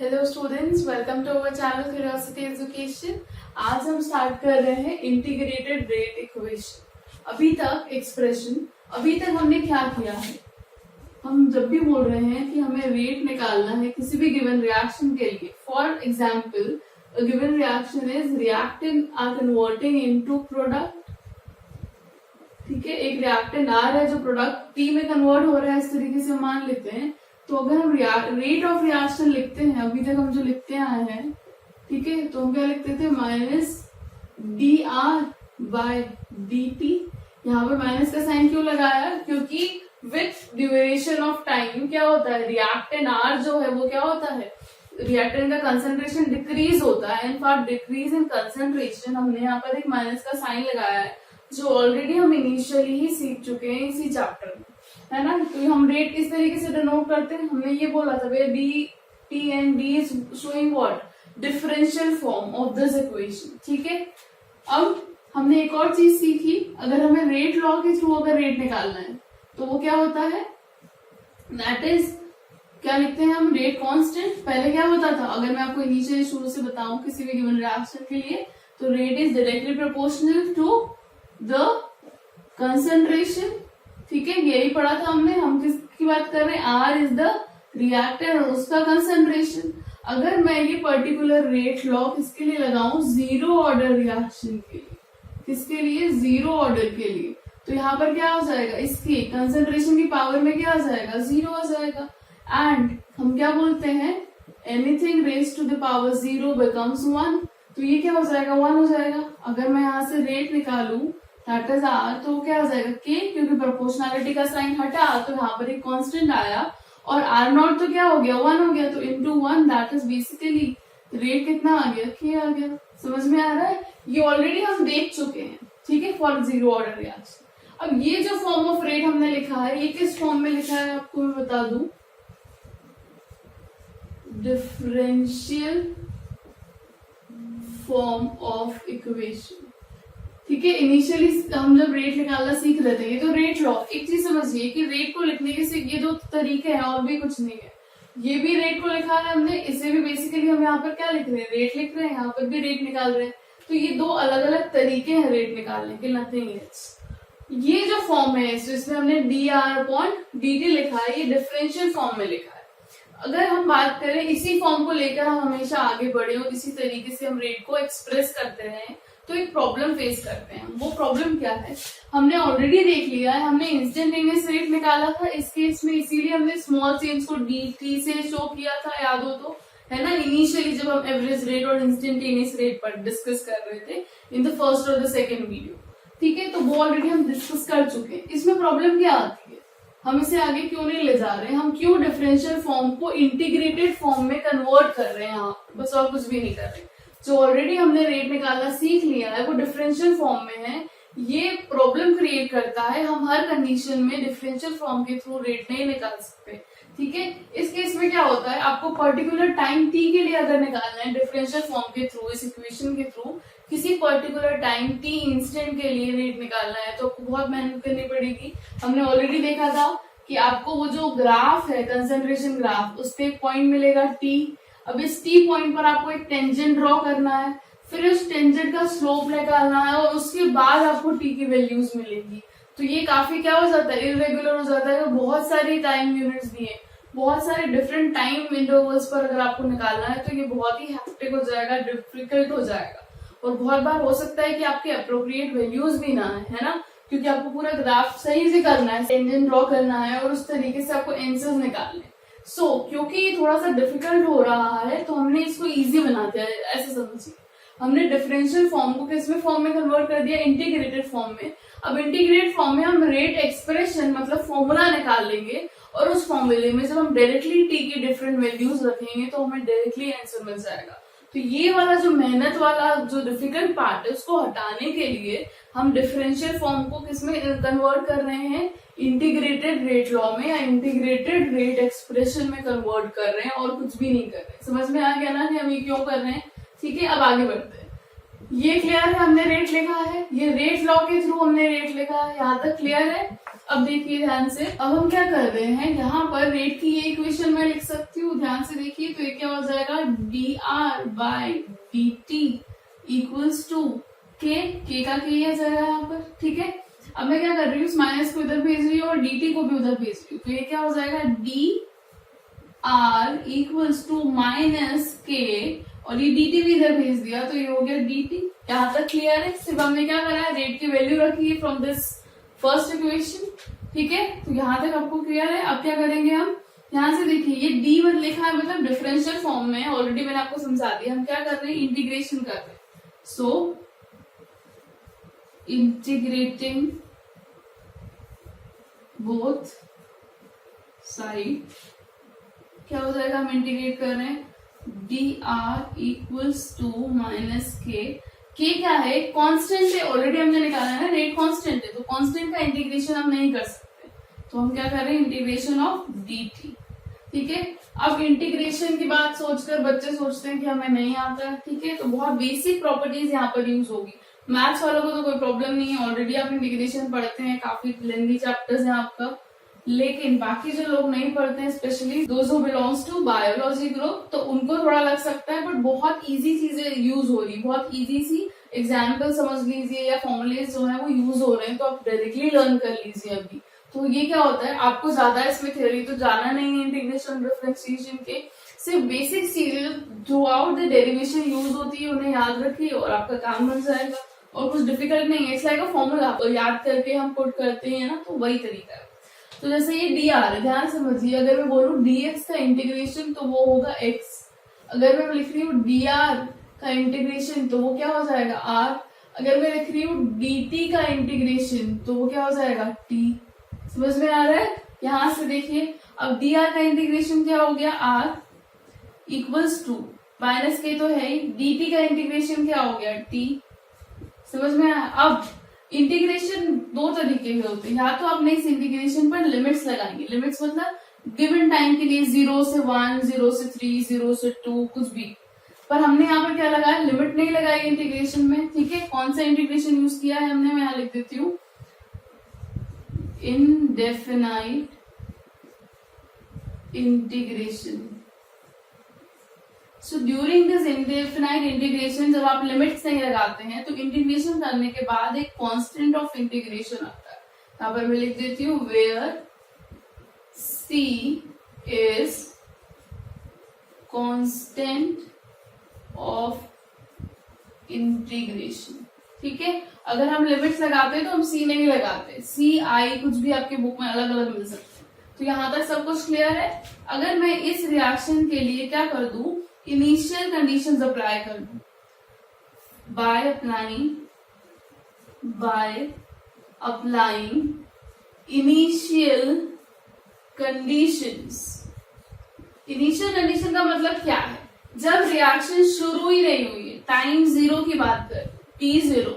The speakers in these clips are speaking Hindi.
Hello students, welcome to our channel curiosity education. आज हम स्टार्ट कर रहे हैं इंटीग्रेटेड रेट इक्वेशन। अभी तक हमने क्या किया है, हम जब भी बोल रहे हैं कि हमें रेट निकालना है किसी भी गिवन रिएक्शन के लिए, for example a given reaction is reacting are converting into product। ठीक है, एक रिएक्टेंट आर है जो प्रोडक्ट टी में कन्वर्ट हो रहा है, इस तरीके से मान लेते हैं। तो अगर हम रेट ऑफ रिएक्शन लिखते हैं, अभी तक हम जो लिखते आए हैं, ठीक है, तो हम क्या लिखते थे, minus D R by D T. यहाँ पर माइनस का साइन क्यों लगाया, क्योंकि विथ ड्यूरेशन ऑफ टाइम क्या होता है, रिएक्टेंट आर जो है वो क्या होता है, रिएक्टेंट का कंसंट्रेशन डिक्रीज होता है। इनफैक्ट डिक्रीज इन कंसंट्रेशन हमने यहाँ पर एक माइनस का साइन लगाया है, जो ऑलरेडी हम इनिशियली ही सीख चुके हैं इसी चैप्टर में, है ना। तो हम रेट किस तरीके से डिनोट करते हैं, हमने ये बोला था D T and D is showing what, differential form of this equation. ठीक है, अब हमने एक और चीज सीखी, अगर हमें रेट लॉ के थ्रू अगर रेट निकालना है तो वो क्या होता है, दैट इज क्या लिखते हैं हम, रेट कांस्टेंट। पहले क्या होता था, अगर मैं आपको इनिशियली शुरू से बताऊं किसी भी गिवन रिएक्शन के लिए, तो rate is directly proportional to the concentration. ठीक है, यही पढ़ा था हमने। हम किसकी बात कर रहे हैं, आर इज द रिएक्टेंट और उसका कंसंट्रेशन। अगर मैं ये पर्टिकुलर रेट लॉ किसके लिए लगाऊं, जीरो ऑर्डर रिएक्शन के लिए, किसके लिए, जीरो ऑर्डर के लिए, तो यहाँ पर क्या हो जाएगा, इसकी कंसंट्रेशन की पावर में क्या आ जाएगा, जीरो आ जाएगा। एंड हम क्या बोलते हैं, anything raise to the power zero becomes one, तो ये क्या हो जाएगा, वन हो जाएगा। अगर मैं यहाँ से रेट निकालू दैट इज आर, तो क्या हो जाएगा के, क्योंकि प्रोपोर्शनलिटी का साइन हटा तो यहाँ पर एक कांस्टेंट आया, और आर नॉट तो क्या हो गया, वन हो गया, तो into one that is basically rate कितना आ गया, के आ गया। समझ में आ रहा है, ये ऑलरेडी हम देख चुके हैं। ठीक है, फॉर जीरो ऑर्डर रिएक्शन। अब ये जो फॉर्म ऑफ रेट हमने लिखा है, ये किस फॉर्म में लिखा है आपको मैं बता दूं, डिफरेंशियल फॉर्म ऑफ इक्वेशन। ठीक है, इनिशियली हम जब रेट निकालना सीख रहे थे, ये तो रेट लॉ, एक चीज समझिए कि रेट को लिखने के ये दो तरीके हैं और भी कुछ नहीं है। ये भी रेट को लिखा है हमने, इसे भी बेसिकली हम यहाँ पर क्या लिख रहे हैं, रेट लिख रहे हैं, यहाँ पर भी रेट निकाल रहे हैं। तो ये दो अलग अलग तरीके हैं रेट निकालने के, नथिंग एल्स। ये जो फॉर्म है इसमें हमने D R upon D T लिखा है, ये डिफरेंशियल फॉर्म में लिखा है। अगर हम बात करें इसी फॉर्म को लेकर हम हमेशा आगे बढ़े और इसी तरीके से हम रेट को एक्सप्रेस करते रहे, तो एक प्रॉब्लम फेस करते हैं। वो प्रॉब्लम क्या है, हमने ऑलरेडी देख लिया है, हमने इंस्टेंटेनियस रेट निकाला था इस केस में, इसीलिए हमने स्मॉल चेंज को डी टी से शो किया था, याद हो तो, है ना, इनिशियली जब हम एवरेज रेट और इंस्टेंटेनियस रेट पर डिस्कस कर रहे थे इन द फर्स्ट और द सेकेंड वीडियो। ठीक है, तो वो ऑलरेडी हम डिस्कस कर चुके हैं। इसमें प्रॉब्लम क्या आती है, हम इसे आगे क्यों नहीं ले जा रहे हैं, हम क्यों डिफरेंशियल फॉर्म को इंटीग्रेटेड फॉर्म में कन्वर्ट कर रहे हैं यहाँ, बस और कुछ भी नहीं कर रहे। जो ऑलरेडी हमने रेट निकालना सीख लिया है वो डिफरेंशियल फॉर्म में है, ये प्रॉब्लम क्रिएट करता है। हम हर कंडीशन में डिफरेंशियल फॉर्म के थ्रू रेट नहीं निकाल सकते। ठीक है, इस केस में क्या होता है, आपको पर्टिकुलर टाइम टी के लिए अगर निकालना है डिफरेंशियल फॉर्म के थ्रू, इस इक्वेशन के थ्रू किसी पर्टिकुलर टाइम टी इंस्टेंट के लिए रेट निकालना है, तो आपको बहुत मेहनत करनी पड़ेगी। हमने ऑलरेडी देखा था कि आपको वो जो ग्राफ है, कंसंट्रेशन ग्राफ, उस पर एक पॉइंट मिलेगा टी। अब इस टी पॉइंट पर आपको एक टेंजेंट ड्रॉ करना है, फिर उस टेंजेंट का स्लोप निकालना है, और उसके बाद आपको टी की वैल्यूज मिलेंगी। तो ये काफी क्या हो जाता है, इरेगुलर हो जाता है। बहुत सारी टाइम यूनिट्स दिए, बहुत सारे डिफरेंट टाइम इंटरवल्स पर अगर आपको निकालना है तो ये बहुत ही हैक्टिक हो जाएगा, डिफिकल्ट हो जाएगा, और बहुत बार हो सकता है कि आपके अप्रोप्रिएट वैल्यूज भी ना है ना, क्योंकि आपको पूरा ग्राफ सही से करना है, टेंजेंट ड्रॉ करना है, और उस तरीके से आपको आंसर्स निकालने। क्योंकि ये थोड़ा सा डिफिकल्ट हो रहा है तो हमने इसको इजी बना दिया है, ऐसे समझिए। हमने डिफरेंशियल फॉर्म को किसमें फॉर्म में कन्वर्ट कर दिया, इंटीग्रेटेड फॉर्म में। अब इंटीग्रेटेड फॉर्म में हम रेट एक्सप्रेशन मतलब फॉर्मूला निकाल लेंगे, और उस फॉर्मूले में जब हम डायरेक्टली टी की डिफरेंट वैल्यूज रखेंगे तो हमें डायरेक्टली आंसर मिल जाएगा। तो ये वाला जो मेहनत वाला जो डिफिकल्ट पार्ट है उसको हटाने के लिए हम डिफरेंशियल फॉर्म को किसमें कन्वर्ट कर रहे हैं, इंटीग्रेटेड रेट लॉ में या इंटीग्रेटेड रेट एक्सप्रेशन में कन्वर्ट कर रहे हैं, और कुछ भी नहीं कर रहे। समझ में आ गया ना कि हम ये क्यों कर रहे हैं। ठीक है, अब आगे बढ़ते हैं। ये क्लियर है, हमने रेट लिखा है, ये रेट लॉ के थ्रू हमने रेट लिखा है, यहाँ तक क्लियर है। अब देखिए ध्यान से, अब हम क्या कर रहे हैं, यहाँ पर रेट की ये इक्वेशन मैं लिख सकती हूँ, ध्यान से देखिए। तो ये क्या हो जाएगा, dr by dt equals to K का के आ जाएगा यहाँ पर, ठीक है। अब मैं क्या कर रही हूँ, इस माइनस को इधर भेज रही हूँ और dt को भी उधर भेज रही हूँ। तो ये क्या हो जाएगा, dr इक्वल्स टू माइनस के, और ये dt भी इधर भेज दिया, तो ये हो गया dt। यहाँ तक क्लियर है। सिर्फ हमने क्या करा है, रेट की वैल्यू रखी है फ्रॉम दिस फर्स्ट इक्वेशन, ठीक है। तो यहाँ तक आपको क्लियर है। अब क्या करेंगे हम, यहाँ से देखिए ये डी मत लिखा है, मतलब डिफरेंशियल फॉर्म में, ऑलरेडी मैंने आपको समझा दिया। हम क्या कर रहे हैं, इंटीग्रेशन कर रहे हैं। सो इंटीग्रेटिंग बोथ साइड, क्या हो जाएगा, हम इंटीग्रेट कर रहे हैं, D R equals to minus K क्या है, कांस्टेंट है, ऑलरेडी हमने निकाला है ना, रेट कांस्टेंट है, तो कांस्टेंट का इंटीग्रेशन हम नहीं कर सकते, तो हम क्या कर रहे हैं, इंटीग्रेशन ऑफ dt, ठीक है। अब इंटीग्रेशन की बात सोचकर बच्चे सोचते हैं कि हमें नहीं आता, ठीक है। तो बहुत बेसिक प्रॉपर्टीज यहाँ पर यूज होगी। मैथ्स वालों को तो कोई प्रॉब्लम नहीं है, ऑलरेडी आप इंटीग्रेशन पढ़ते हैं, काफी लेंथी चैप्टर्स है आपका। लेकिन बाकी जो लोग नहीं पढ़ते हैं, especially those who belongs to biology group, तो उनको थोड़ा लग सकता है, बट बहुत इजी चीजें यूज हो रही, बहुत इजी सी एग्जाम्पल समझ लीजिए, या फॉर्मुलेज जो है वो यूज हो रहे हैं, तो आप डायरेक्टली लर्न कर लीजिए अभी। तो ये क्या होता है, आपको ज्यादा इसमें थ्योरी तो जाना नहीं है इंटीग्रेशन डिफरेंशिएशन के, सिर्फ बेसिक चीजें through out the derivation use होती है, उन्हें याद रखिए और आपका काम बन जाएगा। और कुछ डिफिकल्ट नहीं है, इट्स लाइक अ फॉर्मूला, याद करके हम पुट करते हैं ना, तो वही तरीका है। तो जैसे ये dr है, ध्यान समझिए, अगर मैं बोलूं dx का इंटीग्रेशन तो वो होगा x, अगर मैं लिख रही हूँ dr का इंटीग्रेशन तो वो क्या हो जाएगा r, अगर मैं लिख रही हूँ dt का इंटीग्रेशन तो वो क्या हो जाएगा t। समझ में आ रहा है। यहां से देखिए, अब dr का इंटीग्रेशन क्या हो गया, r इक्वल्स टू माइनस के तो है ही, dt का इंटीग्रेशन क्या हो गया, t। समझ में आया। अब इंटीग्रेशन दो तरीके के होते हैं, या तो आपने इस इंटीग्रेशन पर लिमिट्स लगाएंगे, लिमिट्स मतलब गिवन टाइम के लिए 0 से 1, 0 से 3, 0 से 2, कुछ भी, पर हमने यहाँ पर क्या लगाया, लिमिट नहीं लगाई इंटीग्रेशन में, ठीक है। कौन सा इंटीग्रेशन यूज किया है हमने, मैं यहाँ लिख देती हूँ, indefinite integration. So during this indefinite integration, जब आप लिमिट्स नहीं लगाते हैं तो इंटीग्रेशन करने के बाद एक कांस्टेंट ऑफ इंटीग्रेशन आता है। यहाँ पर मैं लिख देती हूँ, where c is constant of integration, ठीक है। अगर हम लिमिट्स लगाते हैं तो हम c नहीं लगाते, c i कुछ भी आपके बुक में अलग अलग मिल सकते हैं। तो यहाँ तक सब कुछ क्लियर है। अगर मैं इस रिएक्शन के लिए क्या कर दूं, इनिशियल कंडीशंस अप्लाई कर दूं, by applying initial conditions. Initial condition का मतलब क्या है, जब रिएक्शन शुरू ही नहीं हुई है, टाइम 0 की बात कर, t0,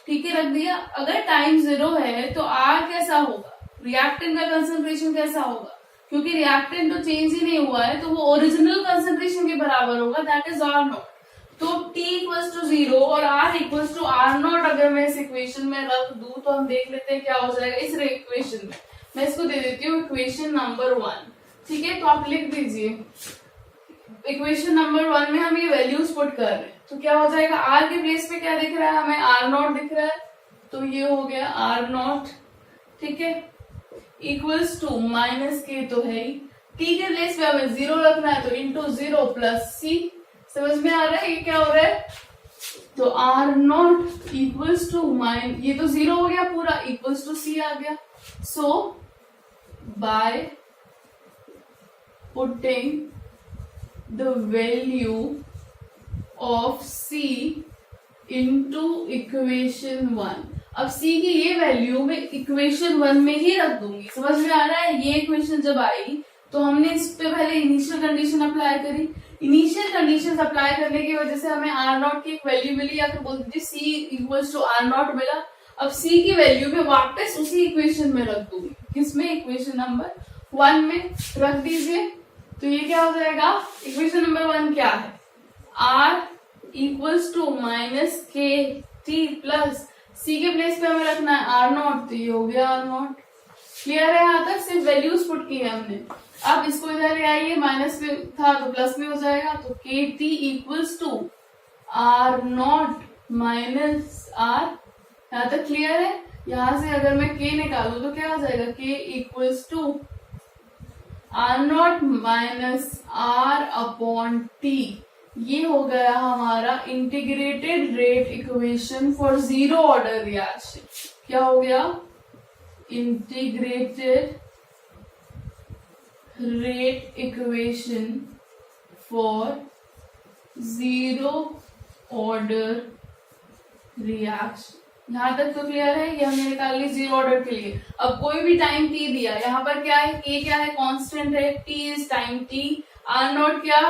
ठीक है, रख दिया। अगर टाइम 0 है तो r कैसा होगा, रिएक्टेंट का कंसंट्रेशन कैसा होगा, क्योंकि रिएक्टेंट तो चेंज ही नहीं हुआ है, तो वो ओरिजिनल कंसंट्रेशन के बराबर होगा, दैट इज r नॉट। तो t इक्वल्स टू 0 और r equals to r not अगर मैं इस इक्वेशन में रख दूं, तो हम देख लेते हैं क्या हो जाएगा इस इक्वेशन में। मैं इसको दे देती हूँ इक्वेशन नंबर 1, ठीक है। तो आप लिख दीजिए, इक्वेशन नंबर 1 में हम ये वैल्यूज पुट कर रहे हैं, तो क्या हो जाएगा, r के प्लेस पे क्या दिख रहा है हमें, r नॉट दिख रहा है, तो ये हो गया r नॉट, ठीक है, इक्वल्स टू माइनस के तो है ही, t के प्लेस पे हमें 0 रखना है, तो इंटू 0 प्लस c। समझ में आ रहा है ये क्या हो रहा है, तो r नॉट इक्वल्स टू ये तो 0 हो गया पूरा, इक्वल्स टू c आ गया। So by putting the value of c into equation 1, अब c की ये वैल्यू मैं इक्वेशन 1 में ही रख दूंगी। समझ में आ रहा है। ये इक्वेशन जब आई तो हमने इस पे पहले इनिशियल कंडीशन अप्लाई करी, इनिशियल कंडीशंस अप्लाई करने की वजह से हमें r नॉट की एक वैल्यू मिली, या फिर बोल दीजिए c equals to r not मिला। अब c की वैल्यू में वापस उसी इक्वेशन में रख दूंगी, किसमें, इक्वेशन नंबर 1 में रख दीजिए। तो ये क्या हो जाएगा, इक्वेशन नंबर 1 क्या है, r इक्वल्स टू माइनस के टी प्लस c के प्लेस पे हमें रखना है r नॉट, तो ये हो गया r नॉट, क्लियर है यहाँ तक? सिर्फ वैल्यूज पुट की है हमने। अब इसको इधर ले आइए, माइनस में था तो प्लस में हो जाएगा, तो K T equals to R not minus R. यहाँ तक क्लियर है? यहाँ से अगर मैं k निकालू तो क्या आ जाएगा, k equals to R not minus R upon T. ये हो गया हमारा integrated rate equation for zero order reaction. क्या हो गया? Integrated rate equation for zero order reaction. यहां तक तो क्लियर है? ये हमने निकाल ली जीरो ऑर्डर के लिए। अब कोई भी टाइम t दिया, यहाँ पर क्या है, k क्या है, कांस्टेंट है, t is time t, R not क्या,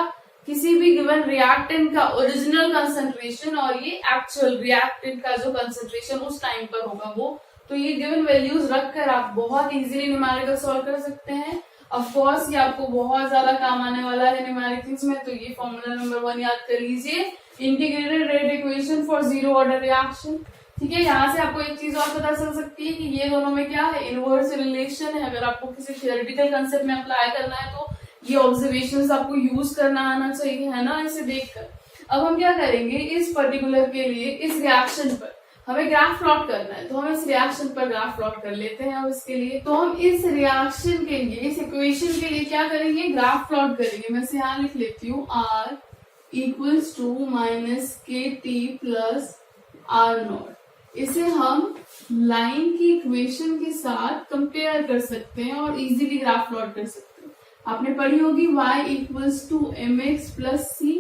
किसी भी गिवन रिएक्टेंट का ओरिजिनल कंसंट्रेशन और ये एक्चुअल रिएक्टेंट का जो कंसंट्रेशन उस टाइम पर होगा वो। तो ये गिवन वैल्यूज रखकर आप बहुत इजीली न्यूमेरिकल सॉल्व कर सकते हैं। ऑफ कोर्स ये आपको बहुत ज्यादा काम आने वाला है न्यूमेरिकल्स में, तो ये फॉर्मूला नंबर 1 याद कर लीजिए, integrated rate equation for zero order reaction. ठीक है, यहाँ से आपको एक चीज और पता चल सकती है कि ये दोनों में क्या है, इनवर्स रिलेशन है। अगर आपको किसी थियोरेटिकल कंसेप्ट में अप्लाई करना है तो ये ऑब्जर्वेशंस आपको यूज करना आना चाहिए, है ना, इसे देखकर। अब हम क्या करेंगे, इस पर्टिकुलर के लिए इस रिएक्शन पर हमें ग्राफ प्लॉट करना है, तो हम इस रिएक्शन पर ग्राफ प्लॉट कर लेते हैं। अब इसके लिए तो हम इस रिएक्शन के लिए, इस इक्वेशन के लिए क्या करेंगे, ग्राफ प्लॉट करेंगे। मैं इसे यहाँ लिख लेती हूँ, आर इक्वल्स टू माइनस के टी प्लस आर नॉट। इसे हम लाइन की इक्वेशन के साथ कंपेयर कर सकते हैं और इजीली ग्राफ प्लॉट कर सकते हैं। आपने पढ़ी होगी y equals to M X plus C,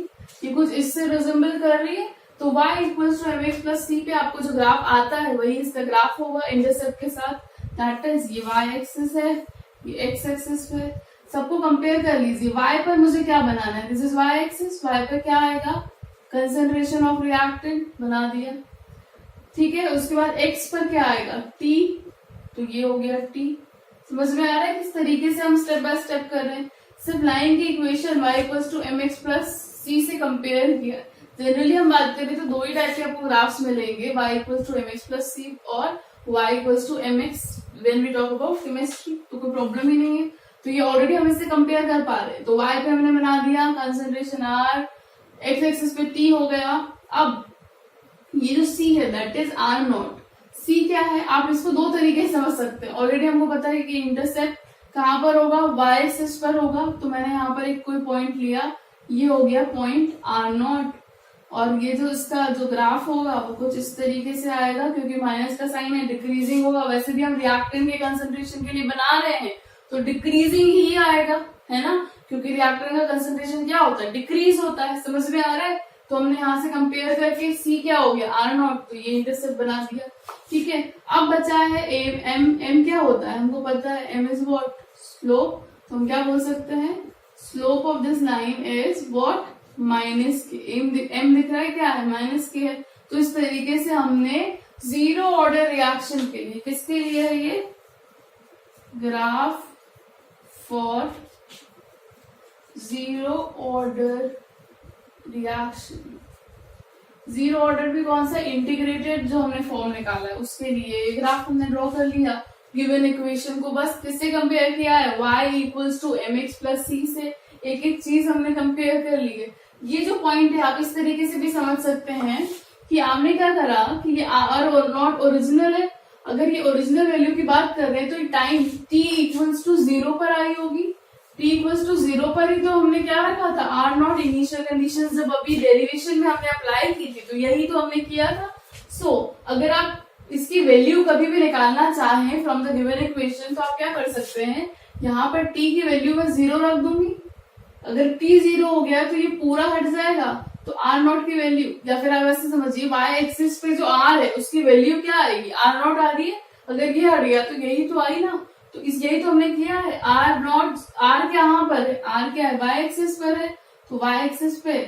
ये कुछ इससे रिजेंबल कर रही है, तो y equals to M X plus C पे आपको जो ग्राफ आता है वही इसका ग्राफ होगा इंटरसेप्ट के साथ। दैट इज ये y एक्सिस है, ये x एक्सिस है, सबको कंपेयर कर लीजिए। y पर मुझे क्या बनाना है, this is y axis, y पर क्या आएगा, कंसंट्रेशन ऑफ रिएक्टेंट बना दिया। ठीक है, उसके बाद x पर क्या आएगा, t, तो ये हो गया t। समझ में आ रहा है किस तरीके से हम स्टेप बाय स्टेप कर रहे हैं। सिर्फ लाइन की equation y equals to M X plus C से कंपेयर किया। जनरली हम बात करें तो दो ही टाइप के आपको ग्राफ्स मिलेंगे, y equals to M X plus C और y equals to M X when we talk about chemistry, तो कोई प्रॉब्लम ही नहीं है। तो ये ऑलरेडी हम इससे कंपेयर कर पा रहे हैं। तो y पे हमने बना दिया कंसंट्रेशन r, x एक्सिस पे t हो गया। अब ये जो c है that is R not. c क्या है, आप इसको दो तरीके से समझ सकते हैं। ऑलरेडी हमको पता है कि इंटरसेप्ट कहाँ पर होगा, y एक्सिस पर होगा, तो मैंने यहाँ पर एक कोई पॉइंट लिया, ये हो गया पॉइंट आर नॉट। और ये जो इसका जो ग्राफ होगा वो कुछ इस तरीके से आएगा, क्योंकि माइनस का साइन है, डिक्रीजिंग होगा। वैसे भी हम रिएक्टेंट के कंसंट्रेशन के लिए बना रहे हैं तो डिक्रीजिंग ही आएगा, है ना, क्योंकि रिएक्टेंट का कंसंट्रेशन क्या होता है, डिक्रीज होता है। समझ में आ रहा है? तो हमने यहाँ से कंपेयर करके c क्या हो गया, आर नॉट, तो ये इंटरसेप्ट बना दिया। ठीक है, अब बचा है m क्या होता है हमको पता है, m इज व्हाट, स्लोप। तो हम क्या बोल सकते हैं, slope of this line is what, minus के। m दिख रहा है क्या है, माइनस के है। तो इस तरीके से हमने जीरो ऑर्डर रिएक्शन के लिए, किसके लिए है ये, graph for zero order reaction. Zero order भी कौन सा, इंटीग्रेटेड जो हमने फॉर्म निकाला है उसके लिए ग्राफ हमने ड्रॉ कर लिया। गिवन इक्वेशन को बस किससे कंपेयर किया है, y equals to M X plus C से। एक एक चीज हमने कंपेयर कर ली है। ये जो पॉइंट है आप इस तरीके से भी समझ सकते हैं कि आपने क्या करा कि ये आर और नॉट ओरिजिनल है। अगर ये ओरिजिनल वैल्यू की बात कर रहे हैं तो ये time t equals to zero पर आई होगी। t इक्वल्स टू जीरो पर ही तो हमने क्या रखा था, आर नॉट इनिशियल कंडीशन जब अभी डेरिवेशन में हमने अप्लाई की थी, तो यही तो हमने किया था। सो अगर आप इसकी वैल्यू कभी भी निकालना चाहें फ्रॉम द गिवन इक्वेशन तो आप क्या कर सकते हैं, यहाँ पर t की वैल्यू में जीरो रख दूंगी। अगर t जीरो हो गया तो ये पूरा हट जाएगा, तो आर नॉट की वैल्यू, या फिर आप ऐसे समझिए y एक्सिस पे जो r है उसकी वैल्यू क्या आएगी, आर नॉट आ रही है। अगर ये हट गया तो यही तो आई ना, तो यही तो हमने किया है। आर नॉट, आर क्या यहाँ पर है, आर क्या है, y एक्सिस पर है, तो y एक्सिस पे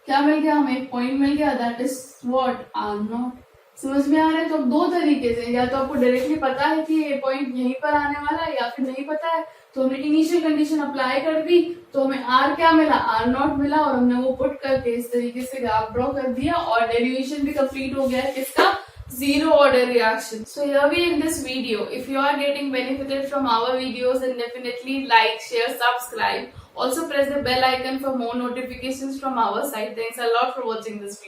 क्या मिल गया, हमें एक पॉइंट मिल गया, that is what, R not. समझ में आ रहा है? तो दो तरीके से, या तो आपको डायरेक्टली पता है कि ये पॉइंट यहीं पर आने वाला है, या फिर नहीं पता है तो हमने इनिशियल कंडीशन अप्लाई कर दी, तो हमें आर क्या मिला, आर नॉट मिला, और हमने वो पुट करके इस तरीके से ग्राफ ड्रॉ कर दिया और डेरिवेशन भी कंप्लीट हो गया है किसका, zero order reaction. So here we end this video. If you are getting benefited from our videos, then definitely like, share, subscribe. Also press the bell icon for more notifications from our side. Thanks a lot for watching this video.